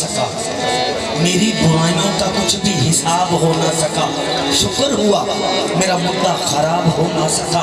सका, मेरी बुराइयों का कुछ भी हिसाब हो ना सका। शुक्र हुआ मेरा मुद्दा खराब हो ना सका,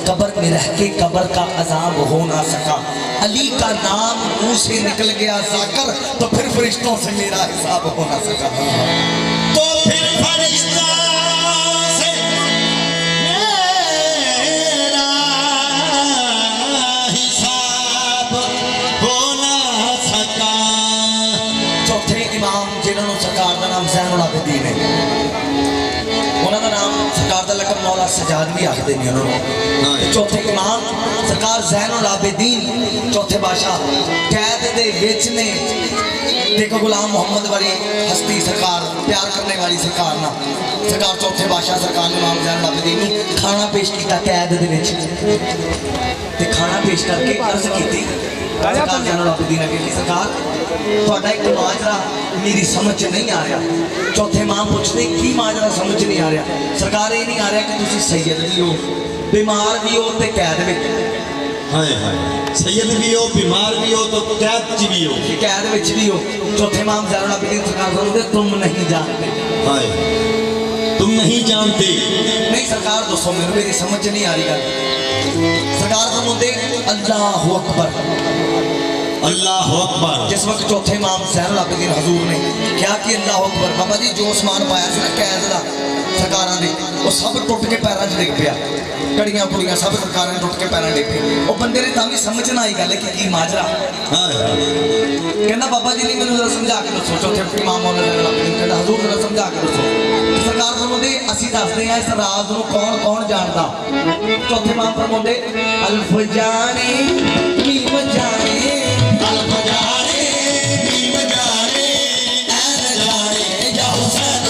कब्र में रह के कब्र का अजाब हो ना सका। अली का नाम मुंह से निकल गया जाकर, तो फिर फरिश्तों से मेरा हिसाब हो ना सका। तो फिर फरिश्ता से मेरा हिसाब हो ना सका। चौथे इमाम जिन्होंने सरकार का नाम ज़ैनुल आबिदीन है, उन्होंने नाम सरकार का लकब मौला सजाद भी आखते हैं उन्होंने। चौथे इमाम सरकार ज़ैनुल आबिदीन चौथे बादशाह कैद दे विच ने, देखो गुलाम मोहम्मद वाली हस्ती सरकार, प्यार करने वाली सरकार ना सरकार चौथे बादशाह सरकार ने इमाम ज़ैनुल आबिदीन नूं खाना पेश किया कैद दे विच, ते खाना पेश करके अर्ज की सरकार ज़ैनुल आबिदीन अगे सरकार ਤੁਹਾਡਾ एक माजरा मेरी समझ नहीं आ रहा। चौथे इमाम पूछते की माजरा समझ नहीं आ रहा। सरकार ये नहीं आ रहा कि तुसी सैयद भी हो, बीमार भी हो ते कैद में। हाय हाय, सैयद भी हो, बीमार भी हो, तो कैद च भी हो, कैद में भी हो। चौथे इमाम ज़ैनुल आबिदीन सरकार फरमाते तुम नहीं जानते। हाय, तुम नहीं जानते। नहीं सरकार दोस्तों मेरी समझ नहीं आ रही गल। सरकार फरमाते अल्लाहु अकबर, अल्लाह अकबर। जिस वक्त चौथे इमाम ज़ैनुल आबिदीन हजूर ने क्या कि अल्लाह अकबर, बाबा जी जो समान पाया ना कैद का सरकारों ने वो सब टुट के पैरों च डिग पिया, कड़ियां कुड़ियां सब सरकारों ने टुट के पैरों डिग पई। वो बंदे ने तां भी समझ ना आई गल कि माजरा। कहना बाबा जी नहीं मैंने जरा समझा के दसो। चौथे इमाम मौला ज़ैनुल आबिदीन कहना हजूर जरा समझा के दसो। सरकार फरमाते असीं दसदे हैं इस राज नूं कौन कौन जानदा। चौथे इमाम फरमाते अल्फ जाने मीम जाने, अल्फ जाने मीम जाने, ऐन जाने या हुसैन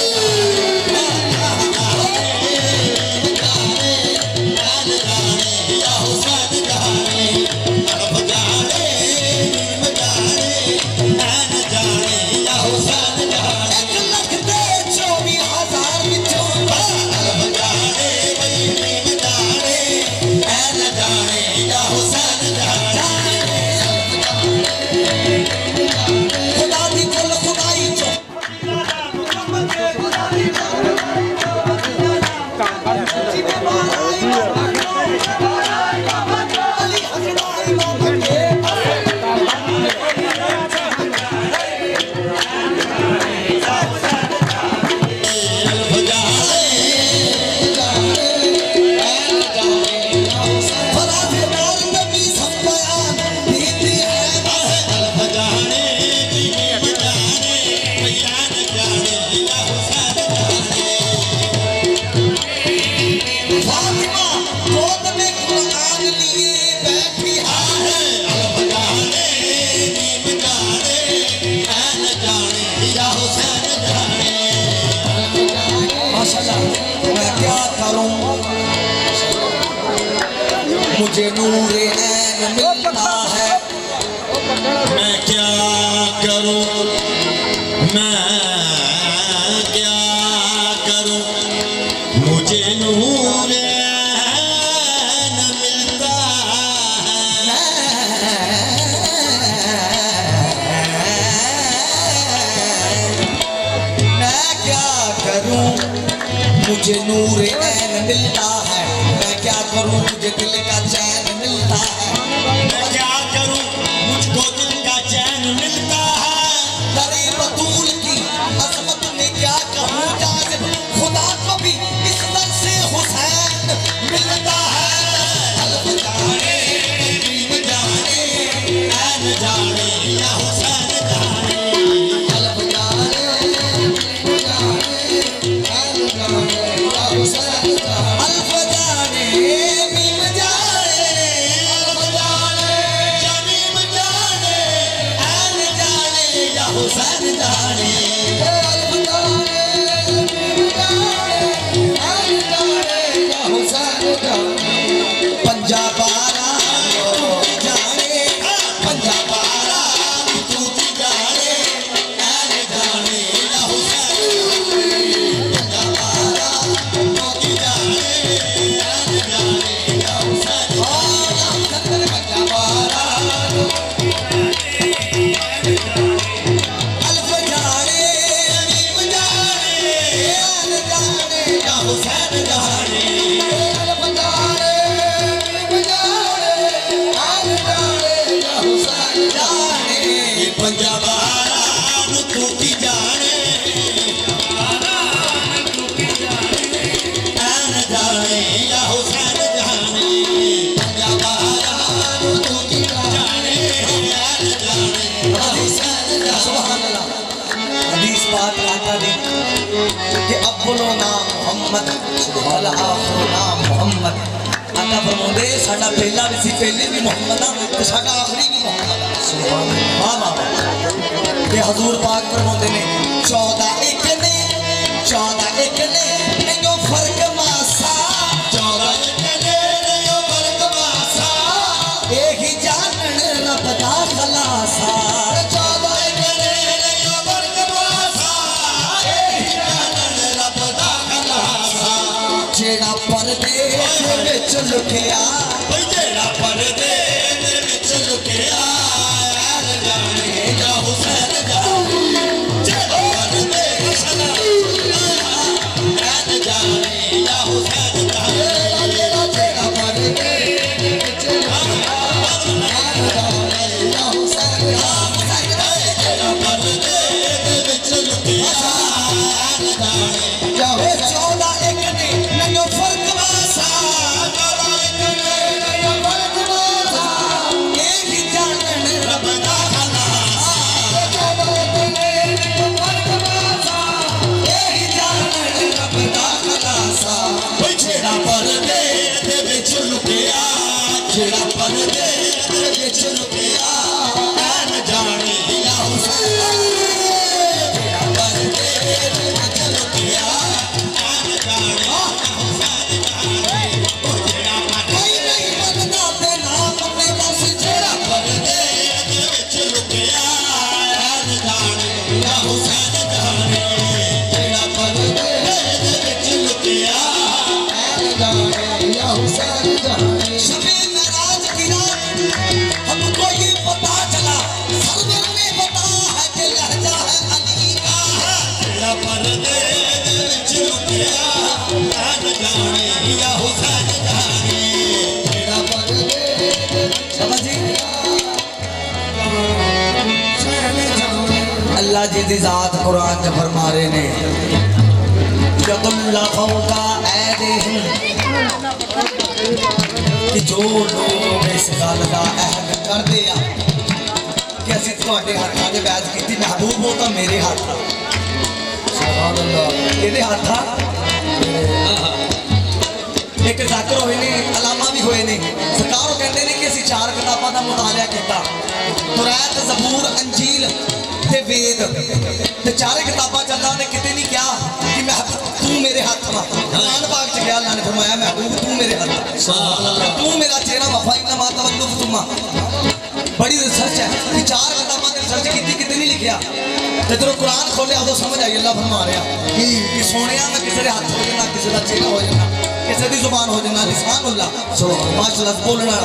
मुझे नूरे ऐन मिलता है। मैं क्या करूं, मैं क्या करूं, मुझे नूरे ऐन मिलता है। मैं क्या करूं मुझे नूरे ऐन मिलता है। मैं क्या करूं मुझे दिल का चैन मिलता है। मैं क्या करूं मुझको दिल का चैन मिलता है। दरे बतूल की अजमत में क्या कहूं जाज़िब, खुदा को भी इस दर से हुसैन मिलता है। अल्फ जाने मीम जाने, ऐन जाने या हुसैन जाने, अल्फ जाने मीम जाने, ऐन जाने या हुसैन जाने, अल्फ जाने मीम जाने, अल्फ जाने कि अव्वलो नाम मोहम्मद वल आखिरो नाम मोहम्मद। आका फरमाते साडा पहला भी सी, पहले भी मोहम्मद आ ते साडा आखिरी भी मोहम्मद आ। सुभान अल्लाह। वाह वाह। ते हजूर पाक फरमाते ने 14 एक ने 14 एक ने नहीं फर्क मासा, 14 एक ने नहीं फर्क मासा, एक ही जानन रब दा खलासा। 14 एक ने नहीं फर्क मासा, एक ही जानन रब दा खलासा। जेड़ा पर्दे विच लुकिया, ओए जेड़ा पर्दे विच लुकिया, ऐन जाने या हुसैन जाने, जेड़ा पर्दे विच लुकिया, ऐन जाने या हुसैन जाने, जेड़ा पर्दे विच लुकिया, ऐन जाने या हुसैन जाने। जेड़ा पर्दे विच लुकिया, ऐन जाने या हुसैन 14 एक ने नहीं फर्क मासा, 14 एक ने नहीं फर्क मासा, एक ही जानन रब दा खलासा। 14 एक ने नहीं फर्क मासा, एक ही जानन रब दा खलासा। ओए जेड़ा पर्दे दे विच लुकिया, जेड़ा पर्दे दे विच लुकिया, ऐन जाने या हुसैन। जेड़ा पर्दे दे विच लुकिया, ऐन जाने या हुसैन जाने। ओ जेड़ा कोई नहीं बनदा ते नाम अपने बस, जेड़ा पर्दे दे विच लुकिया, ऐन जाने या हुसैन जाने। जेड़ा पर्दे दे विच लुकिया, ऐन जाने या हुसैन जाने। शबे मेराज की रात हमको ये पता चला, सरवर में बता है कि लहजा है अली का। जेड़ा पर्दे दे विच लुकिया, ऐन जाने या हुसैन जाने। जेड़ा पर्दे दे विच समझ जी? हुसैन अल्लाह जी दी जात कुरान च फरमा रहे ने, यदुल्ला फौका ऐदिहिम, कि जो लोग इस गल का अहद करते आ कि असि तुहाडे हत्थां दे बैत कीती, महबूब हो तो मेरे हत्थ आ। सुभान अल्लाह। ਇਹਦੇ हत्थ आ। एक जाकर होए ने, अलामा भी होए ने। सरकार कहते हैं कि असि 4 किताबां का मुतालिया किया, कुरान, ज़बूर, अंजील ते वेद, ते 4 किताबां चलदा ने किते नहीं क्या कि महबूब तू मेरे हाथ वा। कुरान पाक च क्या अल्लाह ने फरमाया, महबूब तू मेरे हाथ, तू मेरा चेहरा वफा इन्ना मा तवल्लुफ तुमा। बड़ी रिसर्च है कि 4 किताबां की रिसर्च की किते नहीं लिखिया। ते जब कुरान खोलिया उदों समझ आई, अल्लाह फरमा रहा कि सोनिया मैं किसी के हाथ हो जाना, किसी का चेहरा हो जाना, किसी की जुबान हो जाना, लिसानुल्लाह माशाअल्लाह बोलना।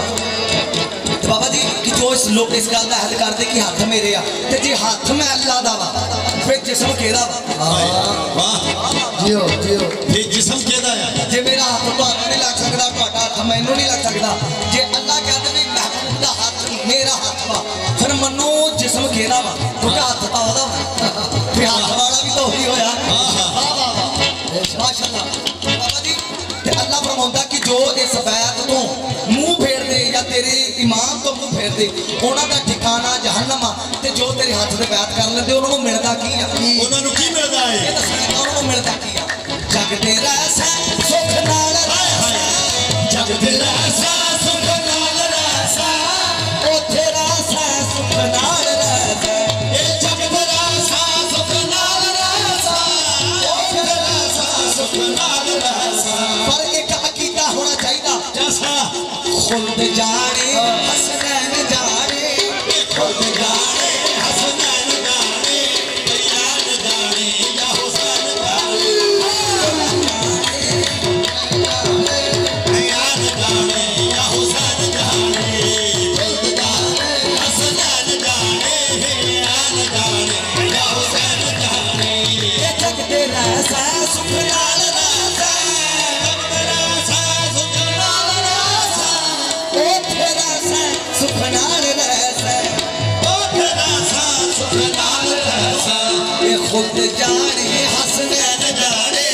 तो बाबा जी कि जो इस लोग इस गल का हल करते कि हाथ मेरे आ, ते जे हाथ मैं अल्लाह दा वा फिर जिस्म केदा वा? वाह जियो जियो। फिर जिस्म केदा है? जे मेरा हाथ तुहानू नहीं लग सकता, तुहाडा हाथ मैनू नहीं लग सकता, जे अल्लाह कहते भी महबूब दा हाथ मेरा हाथ वा, फिर मनो जिस्म केदा वा? क्योंकि हाथ तो ओदा वा, फिर हाथ वाला भी तो वही होया। वाह वाह वाह माशाअल्लाह। बाबा जी ते अल्लाह फरमांदा कि जो इस बैत तो मुंह फेर दे या तेरे ईमान तो मुंह फेर दे, उन्हां दा ठिकाना जहन्नम आ। ते जो तेरे हाथ दे बैत कर लेंदे उन्हां नूं मिलदा की आ? ਉਹਨਾਂ ਨੂੰ ਕੀ ਮਿਲਦਾ ये ਹੈ? दसना उन्हां नूं मिलदा की आ? जग दे रहसै सुख नाल रहसै, जग दे रहसै सुख नाल रहसै, ओथे रहसै सुख नाल रहसै, ਇਹ जग दे रहसै सुख नाल रहसै, ओथे रहसै सुख नाल रहसै। पर एक अकीदा होना चाहिए, जैसा खुद जाने हसनैन जाने, खुद जाने हसनैन जाने, बयान जाने या हुसैन जाने, बयान जाने या हुसैन जाने, खुद जाने हसनैन जाने, बयान जाने या हुसैन जाने। ये जग दे रहसै सुख नाल रहसै, जग दे रहसै सुख नाल रहसै, ओथे रहसै सुख नाल रहसै, ओथे रहसै सुख नाल रहसै। ये खुद जाने हसनैन हसनैन जाने,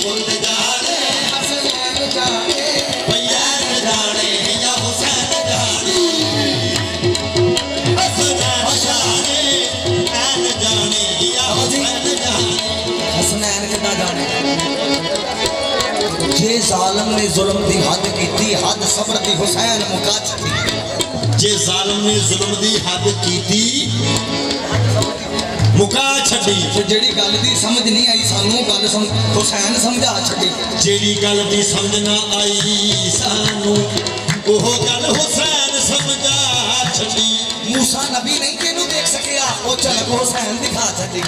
खुद जाने हसनैन जाने, बयान जाने या हुसैन जाने, हसनैन जाने, ऐन जाने या हुसैन जाने। हसनैन के ना जाने जे जालिम ने जुल्म दी हद की हद सबर दी हुसैन मुका छड़ी जे जालिम ने जुल्म दी हद कीती मुका छड़ी ते जेड़ी गल दी समझ नहीं आई सानू गल हुसैन समझा छड़ी जेड़ी गल दी समझ ना आई सानू ओह गल हुसैन समझा छड़ी मूसा नबी नहीं तेनू देख सकिया ओ झलक हुसैन दिखा छड़ी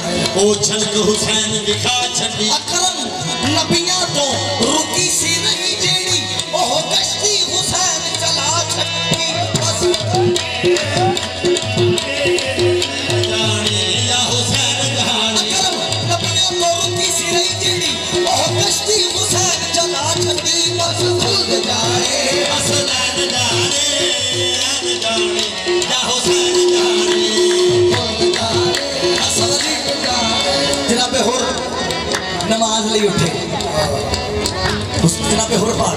ओ झलक हुसैन दिखा छड़ी अकरम नबियां तो रुकी सी नहीं जेड़ी ओह कश्ती हुसैन चला छड़ी बस जाने या हुसैन जाने अकरम नबियां तो रुकी सी नहीं जेड़ी ओह कश्ती हुसैन चला छड़ी बस खुद जाए हुसैन जाने जाने या हुसैन जाने जनाबे हुर नमाज लिए उठे उस जनाबे हुर पाक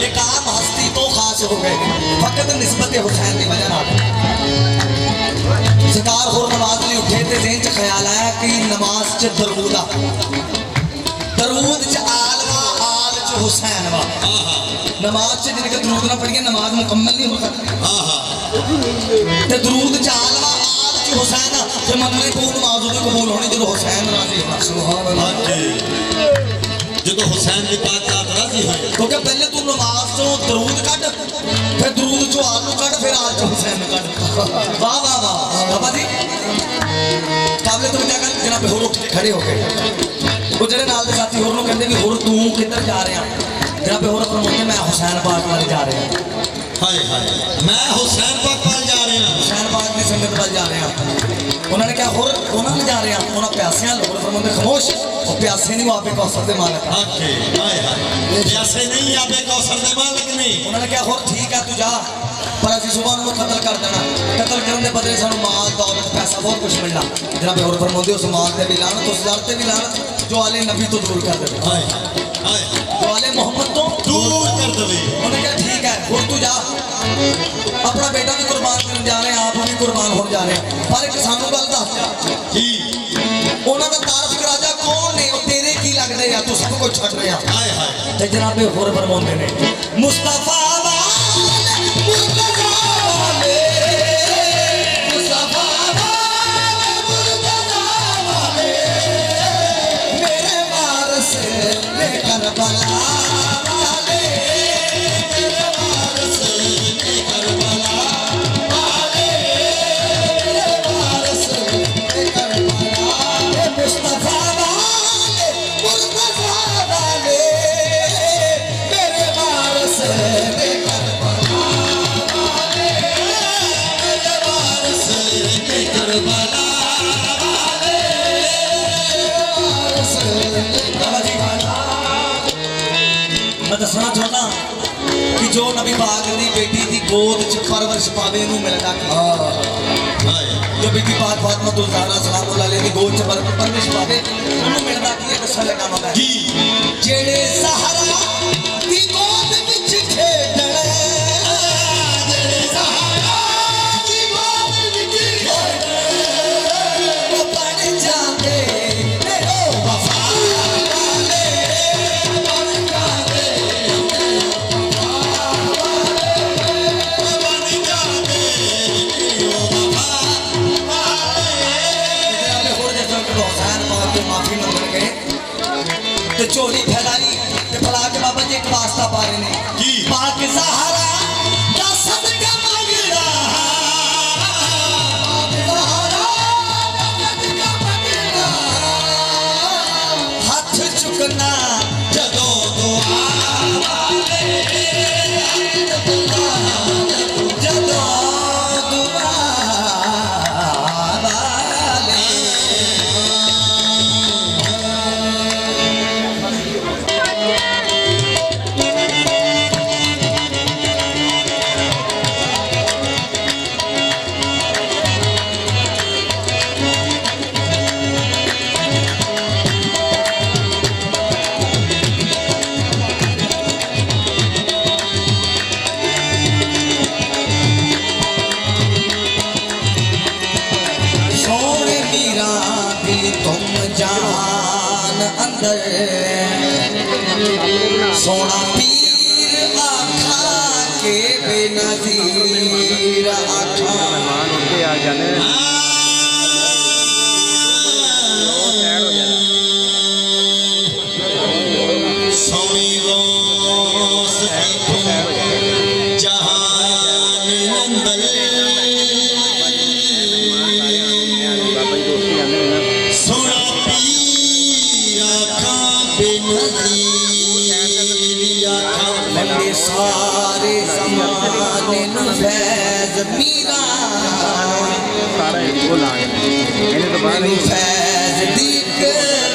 एक आम हस्ती तो खास हो गए फकत निस्बत हुसैन की वजह ना सरकार हुर नमाज लिए उठे ते ज़हन च ख्याल आया कि नमाज च दरूद च आलवा आल च हुसैन वा नमाज च जिन्हें दरूद ना पढ़िए नमाज मुकम्मल नहीं हो सकती ते दरूद च आलवा आल च हुसैन ते मनने को नमाज उदे कबूल होनी जो हुसैन राजी होना सुभान अल्लाह जो हुसैन की बात राजी हो क्योंकि पहले तू नमाज चो दरूद कट फिर दरूद चो आल कट फिर आल चो हुसैन कट वाह वाह वाह बाबा जी काबले तो क्या कर जनाब होर उठ के खड़े हो गए वो जेडे नाल दे साथी होर नु कहंदे भी होर तू किधर जा रहा जनाब होर फरमाते मैं हुसैन पाक वाल जा रहा हाय हाय मैं हुसैन पाक वाल जा रहा हुसैन पाक की संगत वाल जा रहा उन्होंने क्या होर उन्होंने जा रहे हैं उन्होंने प्यासियां लोग फरमाते खामोश वो प्यासे नहीं वो आपे कौसर दे मालिक ओके हाय हाय प्यासे नहीं आपे कौसर दे मालिक नहीं उन्होंने क्या होर ठीक है तू जा पर असि सुबह को कत्ल कर देना कत्ल करने के बदले सानू माल दौलत पैसा बहुत कुछ मिलना जनाब होर फरमाते उस माल ते भी लानत उस दर ते भी लानत जो आले नबी तो दूर कर दे हाय हाय जो आले मोहम्मद तो दूर कर दे उन्होंने क्या ठीक है होर तू जा अपना बेटा भी कुर्बान करने जा रहे हैं आप भी कुर्बान हो जा रहे हैं पर एक सानू गल दस जी उन्होंने का तारफ कराजा कौन ने वो तेरे की लगदे या तू सब कुछ छड़ रहे हाय हाय ते जनाबे होर फरमाते ने मुस्तफा मुर्तजा वाले मुस्तफा मुर्तजा वाले मेरे वारस ले करबला वाले मेरे वारस ले करबला वाले मेरे वारस ले करबला मुस्तफा वाले मुर्तजा वाले मेरे वारस ले करबला वाले मेरे वारस ले करबला वाले वारस ले करबला मैं दसना चाहता कि जो नबी पाक दी बेटी दी गोद च परवरिश पावे नू मिलदा हाय जो बीबी पाक फातिमा ज़हरा सलामुल्लाह अलैहा दी गोद च परवरिश पावे उन्हें मिलदा की है दसन लगा मैं जी जेड़े सहारा दी गोद विच खेडण जेड़े सहारा दी गोद विच खेडण वो बन जांदे ने ओ वफा वाले बन जांदे माफी मंगन गए तो चोरी फैलाई ते फैला के बाबा जी एक वास्ता पा रहे ने जी पाक सहारा दा सदका मंगड़ा सहारा दा सदका मंगड़ा हाथ चुकना जदों दुआ वाले जदों दुआ वाले अंदर सोना पीर आखा के बेनज़ीर आखा सोनी रोस है तुम जहान अंदर सोना पीर आखा बेनज़ीर आखा बंदे सारे ज़माने नू फैज़ मीरा मैनू फैज़ दी